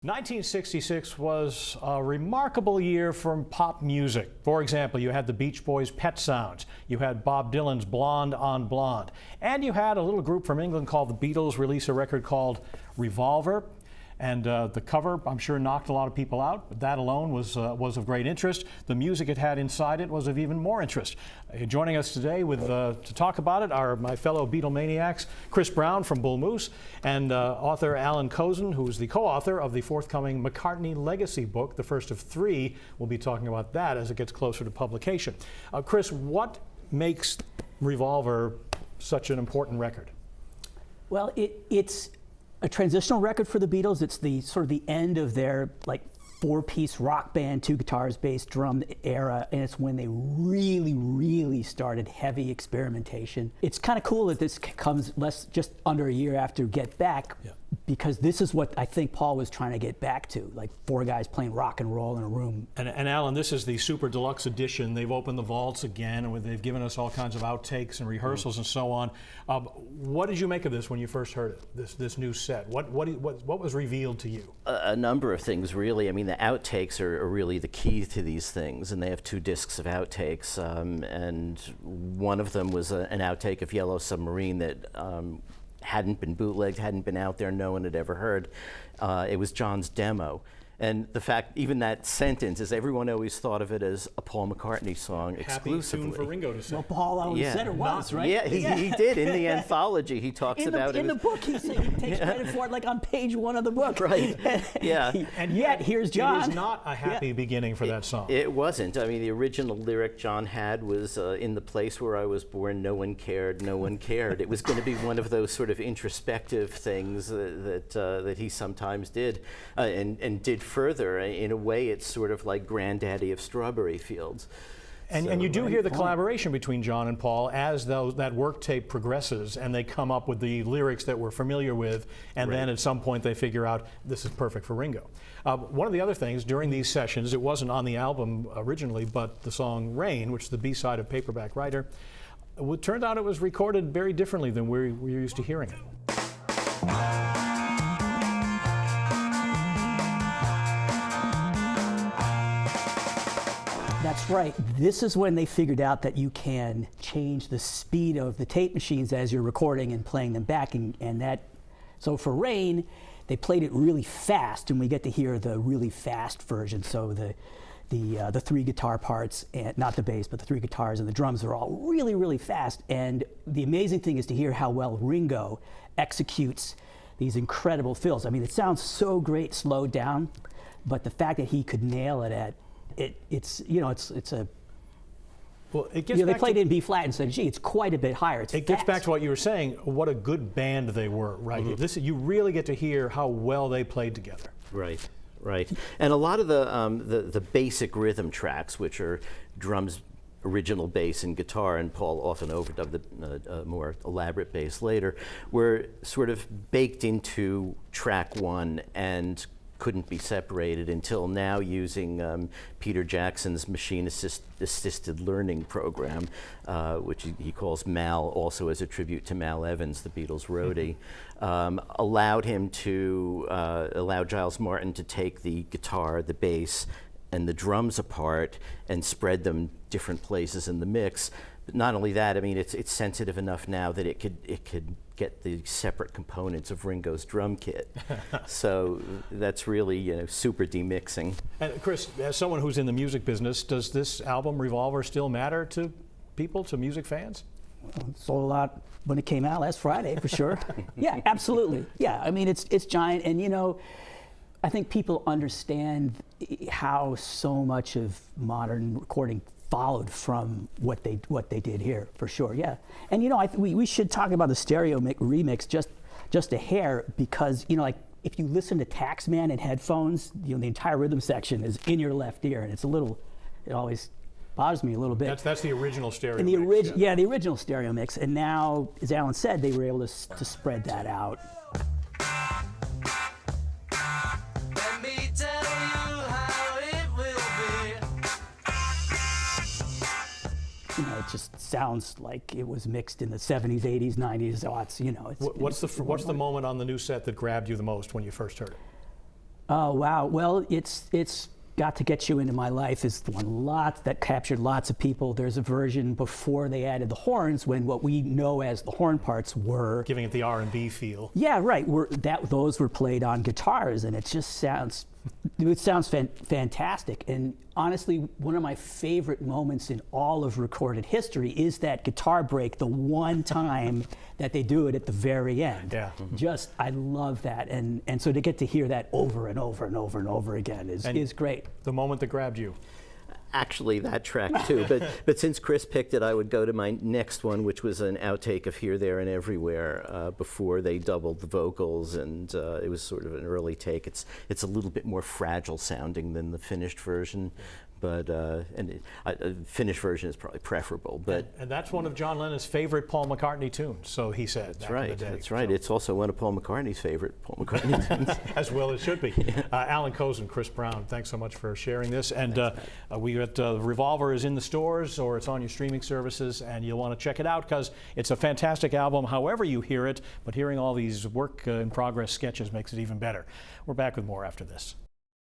1966 was a remarkable year for pop music. For example, you had the Beach Boys' Pet Sounds, you had Bob Dylan's Blonde on Blonde, and you had a little group from England called the Beatles release a record called Revolver. And the cover, I'm sure, knocked a lot of people out, but that alone was of great interest. The music it had inside it was of even more interest. Joining us today to talk about it are my fellow Beatlemaniacs, Chris Brown from Bull Moose, and author Allan Kozinn, who is the co-author of the forthcoming McCartney Legacy book, the first of three. We'll be talking about that as it gets closer to publication. Chris, what makes Revolver such an important record? Well, it's a transitional record for the Beatles. It's the sort of the end of their four-piece rock band, two guitars, bass, drum era, and it's when they really started heavy experimentation. It's kind of cool that this comes just under a year after Get Back, because this is what I think Paul was trying to get back to, like four guys playing rock and roll in a room. And Allan, this is the super deluxe edition. They've opened the vaults again, and they've given us all kinds of outtakes and rehearsals and so on. What did you make of this when you first heard it, this new set? What was revealed to you? A number of things, really. I mean, the outtakes are really the key to these things, and they have two discs of outtakes, and one of them was an outtake of Yellow Submarine that hadn't been bootlegged, hadn't been out there, no one had ever heard. It was John's demo. And the fact, even that sentence, is everyone always thought of it as a Paul McCartney song exclusively. Happy tune for Ringo to sing. Well, Paul always said it was, right? Yeah, he did. In the anthology, he talks about it. In the book, he takes credit for it, like on page 1 of the book. Right, yeah. And yet, here's John. It is not a happy beginning for that song. It wasn't. I mean, the original lyric John had was, in the place where I was born, no one cared, no one cared. It was going to be one of those sort of introspective things that he sometimes did, and did further. In a way, it's sort of like Granddaddy of Strawberry Fields. And you do hear the collaboration between John and Paul as that work tape progresses, and they come up with the lyrics that we're familiar with, and then at some point they figure out this is perfect for Ringo. One of the other things during these sessions, it wasn't on the album originally, but the song Rain, which is the B-side of Paperback Writer, it turned out it was recorded very differently than we're used to hearing it. That's right. This is when they figured out that you can change the speed of the tape machines as you're recording and playing them back, so for Rain, they played it really fast, and we get to hear the really fast version. So the three guitar parts, and not the bass, but the three guitars and the drums are all really fast. And the amazing thing is to hear how well Ringo executes these incredible fills. I mean, it sounds so great slowed down, but the fact that he could nail it at it's a. Well, it gets they played it in B flat and said, "Gee, it's quite a bit higher." It gets back to what you were saying. What a good band they were, right? Mm-hmm. You really get to hear how well they played together. Right. And a lot of the basic rhythm tracks, which are drums, original bass, and guitar, and Paul often overdubbed the more elaborate bass later, were sort of baked into track one and couldn't be separated until now, using Peter Jackson's machine-assisted learning program, which he calls MAL, also as a tribute to Mal Evans, the Beatles roadie, allowed Giles Martin to take the guitar, the bass, and the drums apart and spread them different places in the mix. But not only that, I mean, it's sensitive enough now that it could get the separate components of Ringo's drum kit. So that's really super demixing. And Chris, as someone who's in the music business, does this album Revolver still matter to people, to music fans? Well, it sold a lot when it came out last Friday, for sure. Yeah, absolutely. Yeah, I mean, it's giant, and I think people understand how so much of modern recording followed from what they did here, for sure. Yeah, and we should talk about the stereo remix just a hair, because if you listen to Taxman in headphones, the entire rhythm section is in your left ear, and it always bothers me a little bit. That's the original stereo mix. The original stereo mix, and now, as Allan said, they were able to spread that out. It just sounds like it was mixed in the 70s, 80s, 90s, aughts. What's the moment on the new set that grabbed you the most when you first heard it? Oh wow! Well, it's got to get you into my life is the one that captured lots of people. There's a version before they added the horns, when what we know as the horn parts were Giving it the R&B feel. yeah, right. Those were played on guitars, and it just sounds fantastic. And honestly, one of my favorite moments in all of recorded history is that guitar break, the one time that they do it at the very end. Yeah. Just, I love that. And so to get to hear that over and over and over and over again is great. The moment that grabbed you. Actually, that track too. But since Chris picked it, I would go to my next one, which was an outtake of Here, There, and Everywhere before they doubled the vocals, and it was sort of an early take. It's a little bit more fragile sounding than the finished version, but finished version is probably preferable. But And that's one of John Lennon's favorite Paul McCartney tunes, so he said. that's right. That's right. It's also one of Paul McCartney's favorite Paul McCartney tunes. As well it should be. Allan Kozinn, Chris Brown, thanks so much for sharing this. And we got Revolver is in the stores or it's on your streaming services, and you'll want to check it out because it's a fantastic album however you hear it, but hearing all these work in progress sketches makes it even better. We're back with more after this.